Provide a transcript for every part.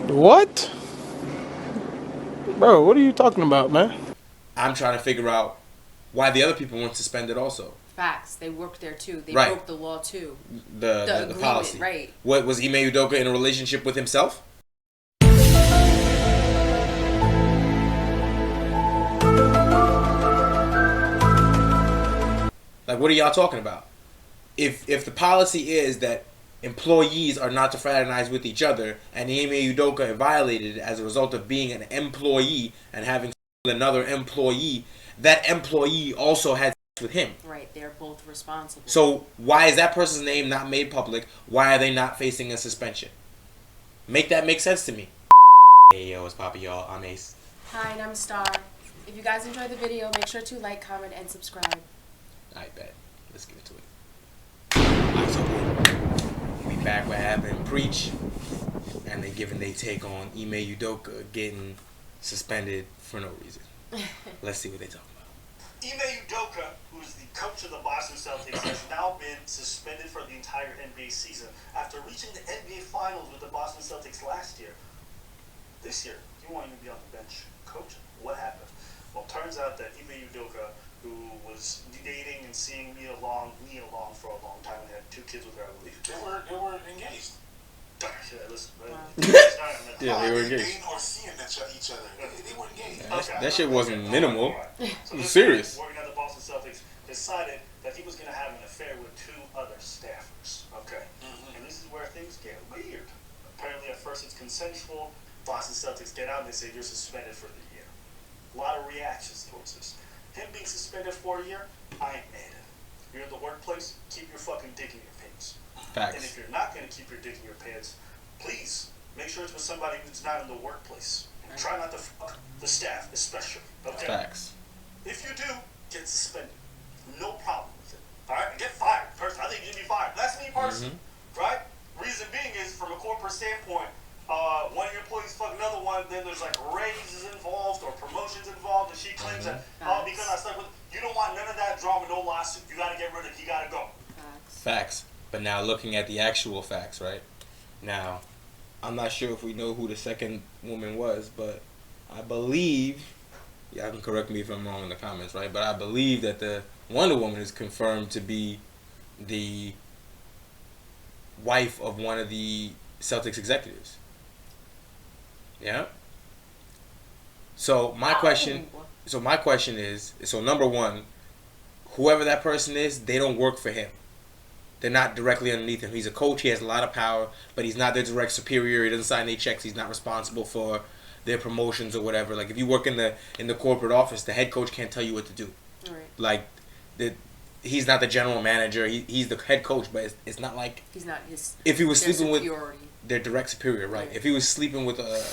What? Bro, what are you talking about, man? I'm trying to figure out why the other people weren't suspended also. Facts. They worked there too. They Right. broke the law too. The agreement, policy. right? What was Ime Udoka in a relationship with himself? Like, what are y'all talking about? If the policy is that employees are not to fraternize with each other, and Ime Udoka violated it as a result of being an employee and having sex with another employee, that employee also had sex with him. Right. They're both responsible. So why is that person's name not made public? Why are they not facing a suspension? Make that make sense to me. Hey yo, it's Papa y'all. I'm Ace. Hi, and I'm Star. If you guys enjoyed the video, make sure to like, comment, and subscribe. I bet. Let's get into it. Alright, so boom. We back with Having Preach, and they giving their take on Ime Udoka getting suspended for no reason. Let's see what they talk about. Ime Udoka, who is the coach of the Boston Celtics, has now been suspended for the entire NBA season after reaching the NBA Finals with the Boston Celtics last year. This year, he won't even be on the bench coaching. What happened? Well, it turns out that Ime Udoka, who was dating and seeing Nia Long for a long time and had 2 kids with her, I believe. They were engaged. Yeah, listen, Yeah, they were engaged. Dating or seeing each other. They were engaged. That shit wasn't minimal. So It was this serious. guy, working at the Boston Celtics, decided that he was going to have an affair with 2 other staffers. Okay, and this is where things get weird. Apparently, at first it's consensual. Boston Celtics get out and they say you're suspended for the year. A lot of reactions towards this. Him being suspended for a year, I ain't mad at him. You're in the workplace, keep your fucking dick in your pants. And if Facts. you're not going to keep your dick in your pants, please make sure it's with somebody who's not in the workplace. And try not to fuck the staff, especially. Okay? Facts. If you do, get suspended. No problem with it. Alright? Get fired. Personally, I think you should be fired. That's me personally. Right? Reason being is, from a corporate standpoint, one of your employees fuck another one, then there's like raises involved or promotions involved, and she claims that, because I stuck with, you don't want none of that drama, no lawsuit. You gotta get rid of it. You gotta go. Facts. But now looking at the actual facts, right? Now, I'm not sure if we know who the second woman was, but I believe, y'all can correct me if I'm wrong in the comments, right? But I believe that the Wonder Woman is confirmed to be the wife of one of the Celtics executives. Yeah. So my question is, so number one, whoever that person is, they don't work for him. They're not directly underneath him. He's a coach. He has a lot of power, but he's not their direct superior. He doesn't sign their checks. He's not responsible for their promotions or whatever. Like, if you work in the corporate office, the head coach can't tell you what to do. Right. Like, he's not the general manager. He's the head coach, but it's not like He's not his. if he was their sleeping superiority. with their direct superior, right? Right. If he was sleeping with a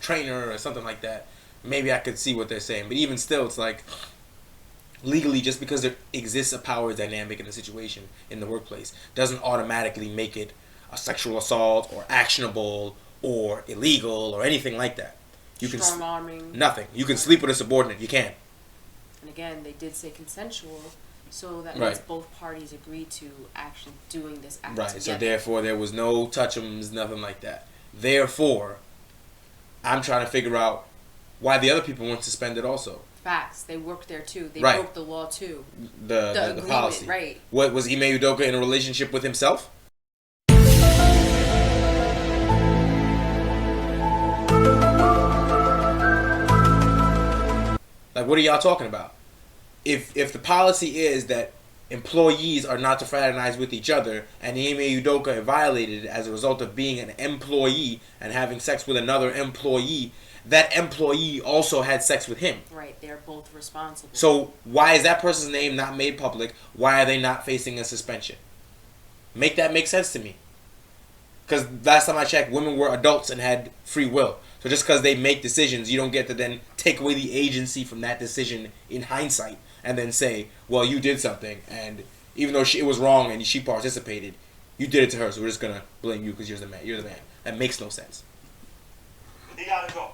trainer or something like that, maybe I could see what they're saying. But even still, it's like, legally, just because there exists a power dynamic in the situation in the workplace doesn't automatically make it a sexual assault or actionable or illegal or anything like that. You can Strong arming. nothing. You can sleep with a subordinate. You can't. And again, they did say consensual, so that Right. means both parties agreed to actually doing this act Right. together. So therefore, there was no touchums, nothing like that. Therefore, I'm trying to figure out why the other people weren't suspended also. Facts. They worked there too. They Right. broke the law too. The agreement, policy. right? What was Ime Udoka in a relationship with himself? Like, what are y'all talking about? If the policy is that employees are not to fraternize with each other, and Ime Udoka violated it as a result of being an employee and having sex with another employee, that employee also had sex with him. Right. They're both responsible. So why is that person's name not made public? Why are they not facing a suspension? Make that make sense to me. Because last time I checked, women were adults and had free will. So just because they make decisions, you don't get to then take away the agency from that decision in hindsight and then say, well, you did something, and even though it was wrong and she participated, you did it to her, so we're just going to blame you because you're the man. You're the man. That makes no sense. He gotta go.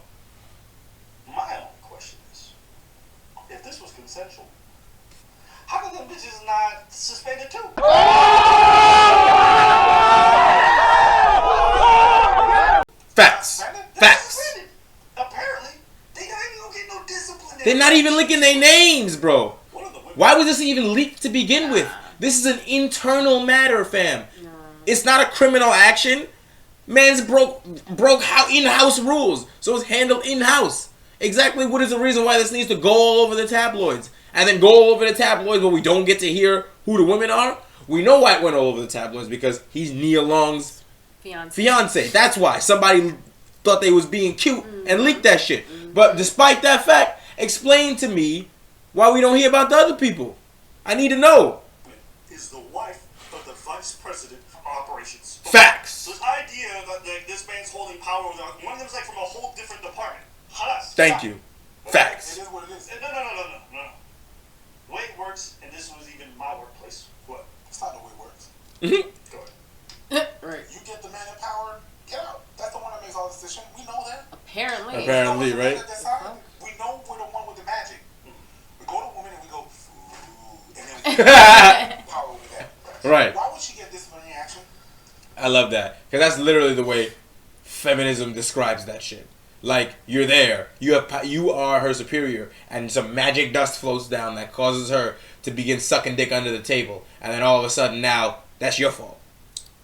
My only question is, if this was consensual, how come them bitches not suspended too? They're not even leaking their names, bro. One of the women. Why was this even leaked to begin with? This is an internal matter, fam. It's not a criminal action. Man's broke in-house rules, so it's handled in-house. Exactly what is the reason why this needs to go all over the tabloids? And then go all over the tabloids, but we don't get to hear who the women are? We know why it went all over the tabloids, because he's Nia Long's fiance. That's why. Somebody thought they was being cute and leaked that shit. But despite that fact, explain to me why we don't hear about the other people. I need to know. Is the wife of the vice president of operations. Facts. So this idea that this man's holding power, one of them's like from a whole different department. Halas. Thank you. Facts. It is what it is. No. The way it works, and this was even my workplace. What? It's not the way it works. Go ahead. Right. You get the man in power, get out. That's the one that makes all the decisions. We know that. Apparently. Apparently, We know right? that decide. We know we're the one with the magic. We go to a woman and we go, ooh, and then we power with that. Right. Why would she get disciplinary action? I love that. Because that's literally the way feminism describes that shit. Like, you're there. You are her superior. And some magic dust floats down that causes her to begin sucking dick under the table. And then all of a sudden now, that's your fault.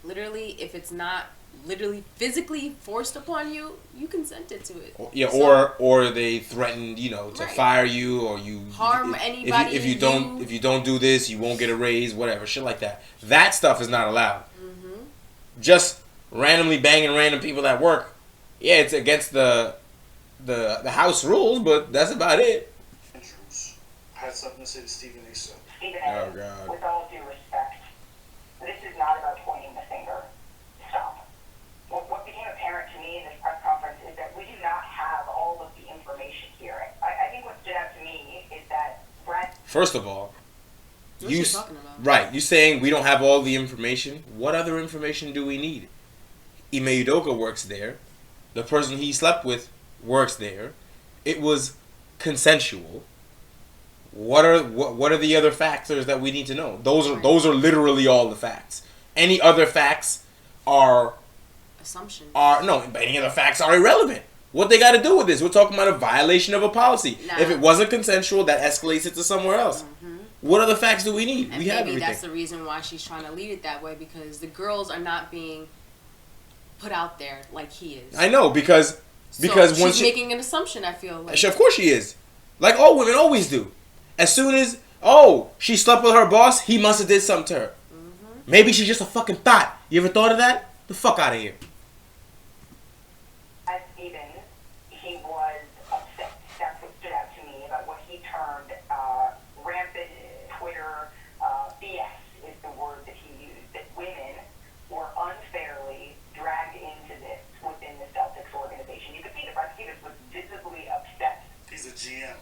Literally, if it's not literally physically forced upon you, you consented to it. Yeah, So- or they threaten, to Right. fire you, or you Harm anybody, If you don't do this, you won't get a raise, whatever, shit like that. That stuff is not allowed. Just randomly banging random people at work. Yeah, it's against the house rules, but that's about it. Andrews had something to say to Stephen A. So. Stephen Oh, A., God. with all due respect, this is not about pointing the finger. Stop. What became apparent to me in this press conference is that we do not have all of the information here. I think what stood out to me is that Brad... First of all, What's she talking about? right, you saying we don't have all the information. What other information do we need? Ime Udoka works there. The person he slept with works there. It was consensual. What are the other factors that we need to know? Those are literally all the facts. Any other facts are Assumptions. any other facts are irrelevant. What they got to do with this? We're talking about a violation of a policy. Nah. If it wasn't consensual, that escalates it to somewhere else. What other facts do we need? And We have maybe everything. that's the reason why she's trying to lead it that way, because the girls are not being put out there like he is. I know, because So when she's making an assumption, I feel like. of course she is. Like all women always do. As soon as she slept with her boss, he must have did something to her. Maybe she's just a fucking thought. You ever thought of that? The fuck out of here. As Stephen, he was upset. That's what stood out to me about what he termed rampant Twitter BS is the word that he used. That women were unfairly dragged into this within the Celtics organization. You could see that Brad Stevens was visibly upset. He's a GM.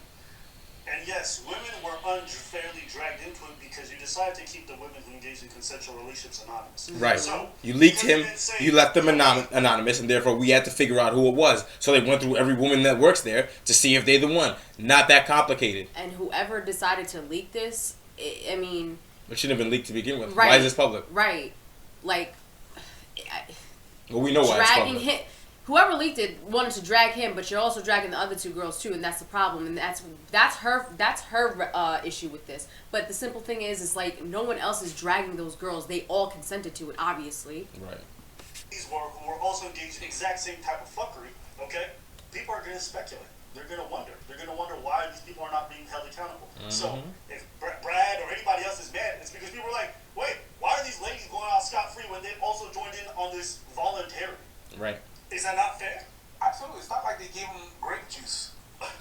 And yes, women were unfairly dragged into it because you decided to keep the women who engaged in consensual relationships anonymous. Right. So, You leaked because him, didn't say- you left them anonymous, and therefore we had to figure out who it was. So they went through every woman that works there to see if they're the one. Not that complicated. And whoever decided to leak this, I mean, It shouldn't have been leaked to begin with. right. Why is this public? Right. Like, Well, we know why it's dragging public. him. Whoever leaked it wanted to drag him, but you're also dragging the other two girls too, and that's the problem. And that's her issue with this. But the simple thing is like no one else is dragging those girls. They all consented to it, obviously. Right. These who were also engaged in the exact same type of fuckery, okay? People are going to speculate. They're going to wonder. They're going to wonder why these people are not being held accountable. So, if Brad or anybody else is mad, it's because people are like, wait, why are these ladies going out scot-free when they've also joined in on this voluntarily? Right. Is that not fair? Absolutely. It's not like they gave him grape juice.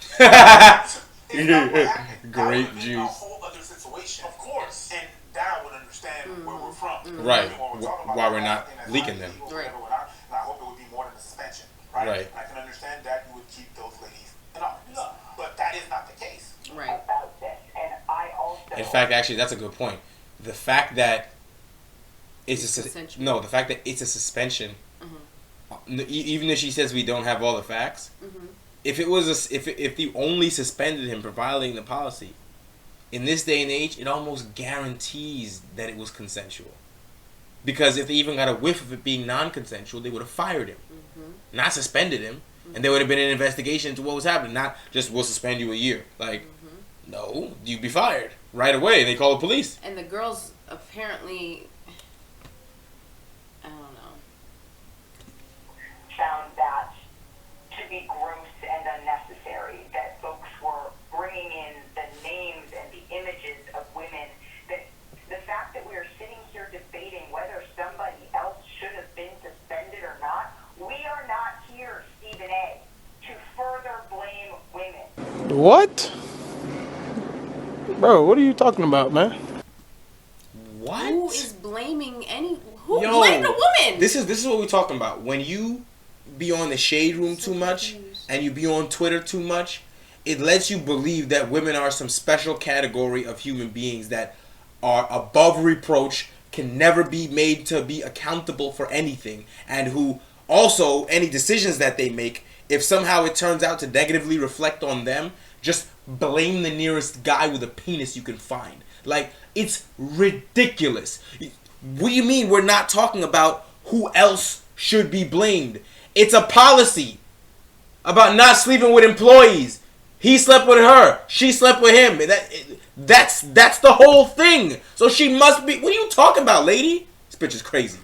Grape That would've been a juice. whole other situation. Of course. And Dara would understand where we're from. Right. When we're talking about Why we're that, not I think that's leaking not them. illegal, Right. whatever, whatnot, and I hope it would be more than a suspension. Right. Right. And I can understand that you would keep those ladies anonymous. But that is not the case. Right. About this, and I also. In fact, actually, that's a good point. The fact that Consensual. the fact that it's a suspension, even if she says we don't have all the facts, if it was if they only suspended him for violating the policy, in this day and age, it almost guarantees that it was consensual. Because if they even got a whiff of it being non-consensual, they would have fired him, not suspended him. and there would have been an investigation into what was happening. Not just we'll suspend you a year. Like, no, you'd be fired right away. They call the police. And the girls apparently, I don't know, found that to be gross and unnecessary, that folks were bringing in the names and the images of women, that the fact that we are sitting here debating whether somebody else should have been suspended or not, we are not here, Stephen A., to further blame women. What? Bro, what are you talking about, man? What? who is blaming who Yo, blamed a woman? This is what we're talking about. When you be on the shade room too much and you be on Twitter too much, it lets you believe that women are some special category of human beings that are above reproach, can never be made to be accountable for anything, and who also, any decisions that they make, if somehow it turns out to negatively reflect on them, just blame the nearest guy with a penis you can find. Like, it's ridiculous. What do you mean we're not talking about who else should be blamed? It's a policy about not sleeping with employees. He slept with her. She slept with him. That's the whole thing. So she must be... What are you talking about, lady? This bitch is crazy.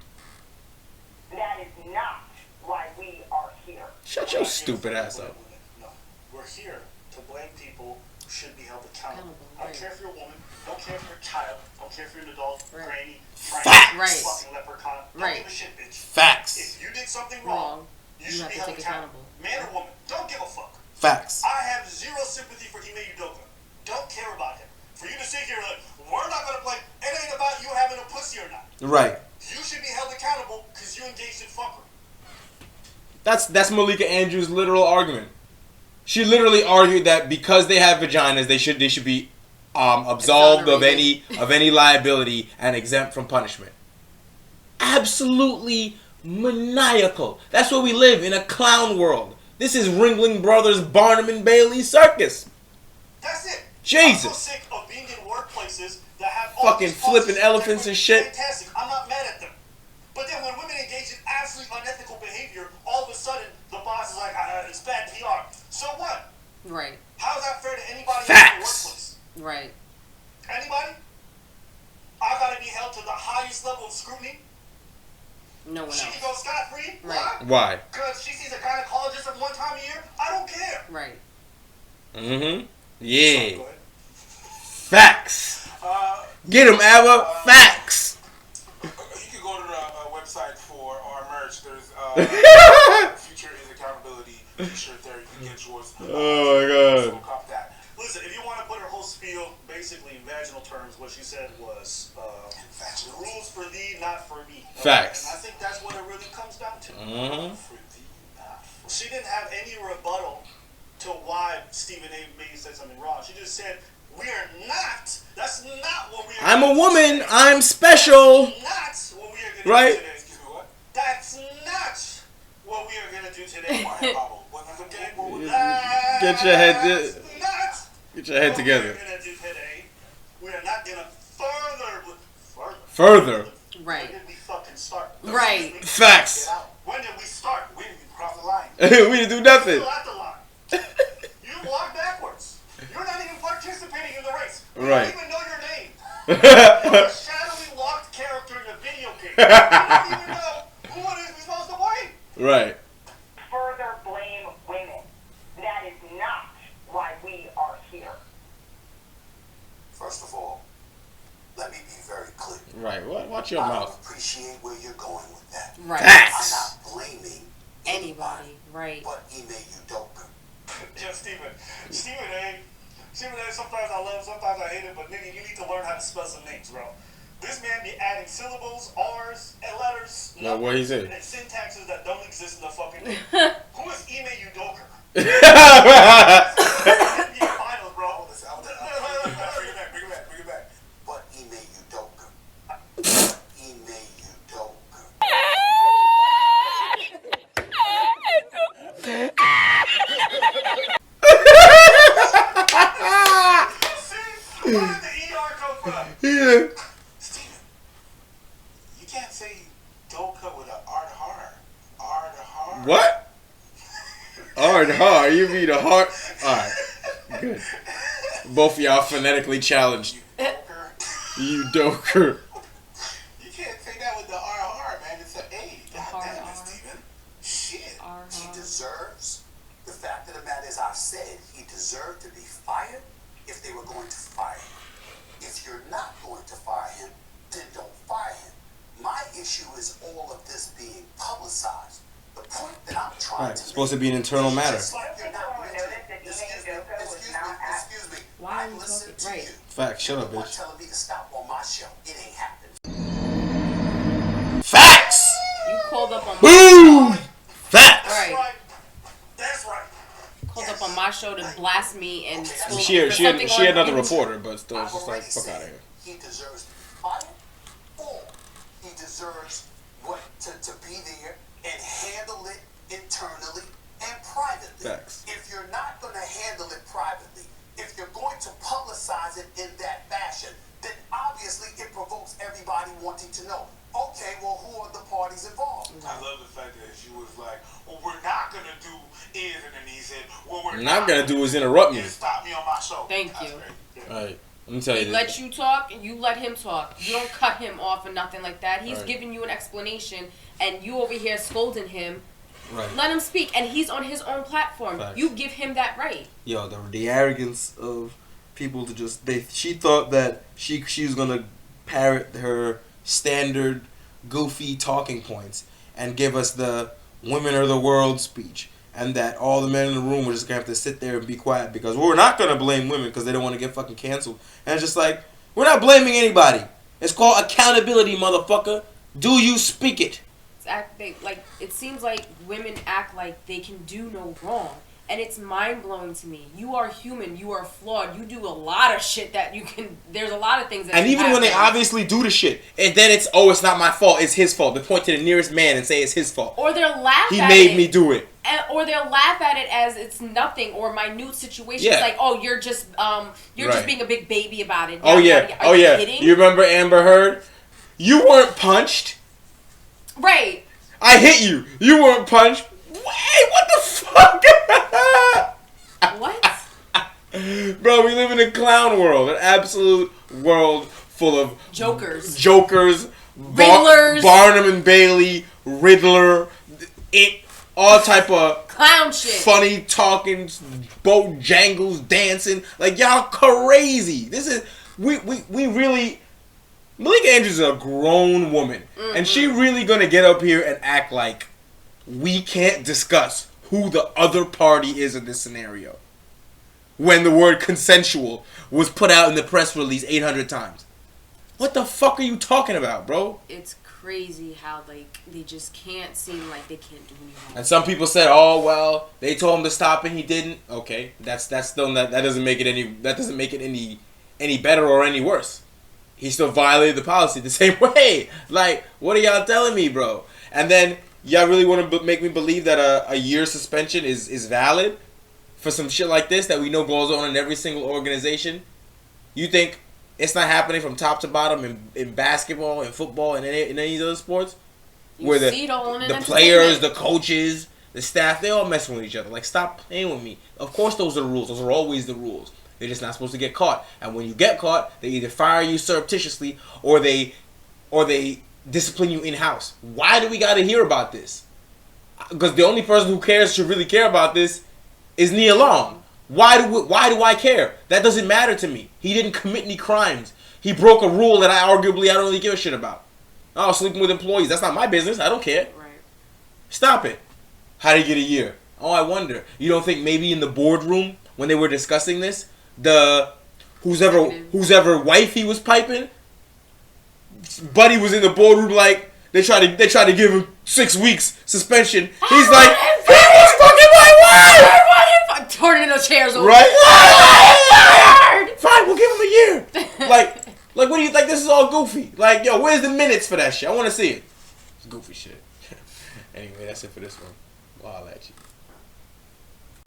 That is not why we are here. Shut your stupid ass up. No, we're here to blame people who should be held accountable. I don't Right. care if you're a woman. Don't care if you're a child. Don't care if you're an adult, Right. granny, Facts. Right. fucking leprechaun. Don't Right. give a shit, bitch. Facts. If you did something Wrong. wrong, you You should have be to held take accountable. Man or woman, don't give a fuck. Facts. I have zero sympathy for Ime Udoka. Don't care about him. For you to sit here like, we're not gonna play, it ain't about you having a pussy or not. Right. You should be held accountable because you engaged in fuckery. That's Malika Andrews' literal argument. She literally argued that because they have vaginas, they should be absolved of any liability and exempt from punishment. Absolutely maniacal. That's where we live, in a clown world. This is Ringling Brothers Barnum and Bailey circus. That's it. Jesus. I'm so sick of being in workplaces that have all Fucking these flipping policies elephants that are and shit. Fantastic. I'm not mad at them. But then when women engage in absolutely unethical behavior, all of a sudden the boss is like, it's bad PR. So what? Right. How is that fair to anybody in the Facts. workplace? Right. Anybody? I gotta be held to the highest level of scrutiny. No one She can else. go scot-free. Right. Why? Because she sees a gynecologist at one time a year. I don't care. Right. Mm-hmm. Yeah. Go ahead. Facts. Get him, Abba. Facts. You can go to the website for our merch. There's Future is Accountability t-shirt there. You can get yours. Oh my God. So cop that. Listen, if you want to put her whole spiel, basically in vaginal terms, what she said was, the rules for thee, not for me. Facts. And I think that's what it really comes down to. Mm-hmm. For thee, not for She didn't have any rebuttal to why Stephen A. maybe said something wrong. She just said, we are not, that's not what we are I'm a gonna do woman. today. I'm special. That's not what we are going to Right. do today. Excuse me, what? That's not what we are going to do today. Get your head. That's not Get your head what together. we are going to do today. We are not going to Further. Right. When did we fucking start? Right. Facts. When did we start? We didn't even cross the line. We didn't do nothing. Still at the line. You walk backwards. You're not even participating in the race. You Right. don't even know your name. You're a shadowy locked character in a video game. You don't even know who it is we're supposed to blame. Right. Further blame women. That is not why we are here. First of all, let me be very clear. Right. Watch your I mouth. don't appreciate where you're going with that. Right. I'm Facts. not blaming Anybody. Right. but Ime Udoka. Yeah, Stephen A. Sometimes I love, sometimes I hate it, but nigga, you need to learn how to spell some names, bro. This man be adding syllables, R's, and letters, No, what he say? and syntaxes that don't exist in the fucking name. Who is Ime Udoka? NBA Finals, bro. Bring it back. But Ime Udoka. Ime Udoka. See? Where did the ER come from? Yeah. Steven, you can't say Doka with a R to har. R to har. What? hard. You mean a hard. Alright. Good. Both of y'all phonetically challenged. You doker. You doker. You can't say that with the R hard, man. It's an A. God damn R. it, Steven. Shit. He deserves. The fact of the matter is, I've said he deserved to be fired if they were going to fire him. If you're not going to fire him, then don't fire him. My issue is all of this being publicized. The point that I'm trying Alright, to it's supposed to be an internal matter. Just like you're not I don't think someone noticed that Ime Udoka was not at. excuse me. Why are I you listened talking- to right. you. Facts. Shut up, You're bitch. telling me to stop on my show. It ain't happening. Facts! You called up on Boom! Facts! Right. That's right. Called up on my show to blast me and school She had something on another him. reporter, but still, it's I've just like, already fuck said out of here. he deserves to be fired, or he deserves to be there and handle it internally and privately. Facts. If you're not going to handle it privately, if you're going to publicize it in that fashion, then obviously it provokes everybody wanting to know, okay, well, who are the parties involved? I love the fact that she was like, what we're not going to do is, and then he said, what we're Not gonna do is interrupt me. is stop me on my show. Thank That's you. great. Yeah. Alright, let me tell you He this. let you talk, and you let him talk. You don't cut him off or nothing like that. He's Right. giving you an explanation, and you over here scolding him. Right. Let him speak, and he's on his own platform. Facts. You give him that right. Yo, the arrogance of people to just she thought that she was gonna parrot her standard goofy talking points and give us the women are the world speech, and that all the men in the room were just gonna have to sit there and be quiet because we're not gonna blame women because they don't want to get fucking canceled. And it's just like, we're not blaming anybody. It's called accountability, motherfucker. Do you speak it? It seems like women act like they can do no wrong, and it's mind blowing to me. You are human. You are flawed. You do a lot of shit that you can. There's a lot of things that. And even when they obviously do the shit, and then it's it's not my fault. It's his fault. They point to the nearest man and say it's his fault. or they'll laugh. He at made it. me do it. Or they'll laugh at it as it's nothing or minute situations. Yeah. Like, oh, you're just Right. being a big baby about it. Oh Yada, yeah. yada, yada. Oh Are you yeah. kidding? You remember Amber Heard? You weren't punched. Right. I hit you. You weren't punched. Wait, what the fuck? What? Bro, we live in a clown world, an absolute world full of Jokers. Barnum Riddlers. and Bailey, Riddler, all type of Clown shit. funny talking, Bojangles dancing. Like, y'all crazy. This is we really. Malika Andrews is a grown woman, and she really gonna get up here and act like we can't discuss who the other party is in this scenario when the word consensual was put out in the press release 800 times. What the fuck are you talking about, bro? It's crazy how they just can't seem like they can't do anything. And some people said, "Oh well, they told him to stop and he didn't." Okay, that's still not, that doesn't make it any better or any worse. He still violated the policy the same way. Like, what are y'all telling me, bro? And then y'all really want to make me believe that a year suspension is valid for some shit like this that we know goes on in every single organization? You think it's not happening from top to bottom in basketball and football and in any other sports? Where the players, the coaches, the staff, they all messing with each other. Like, stop playing with me. Of course those are the rules. Those are always the rules. They're just not supposed to get caught. And when you get caught, they either fire you surreptitiously or they discipline you in-house. Why do we got to hear about this? Because the only person who should really care about this is Nia Long. Why do I care? That doesn't matter to me. He didn't commit any crimes. He broke a rule that I don't really give a shit about. Oh, sleeping with employees. That's not my business. I don't care. Right. Stop it. How did he get a year? Oh, I wonder. You don't think maybe in the boardroom when they were discussing this, whose ever wife he was piping, Buddy was in the boardroom like they tried to give him 6 weeks suspension. He's like, he was fucking my wife. Turning in those chairs over. Right? Fine, we'll give him a year. Like what do you think? This is all goofy. Like, yo, where's the minutes for that shit? I want to see it. It's goofy shit. Anyway, that's it for this one. I'll holler at you.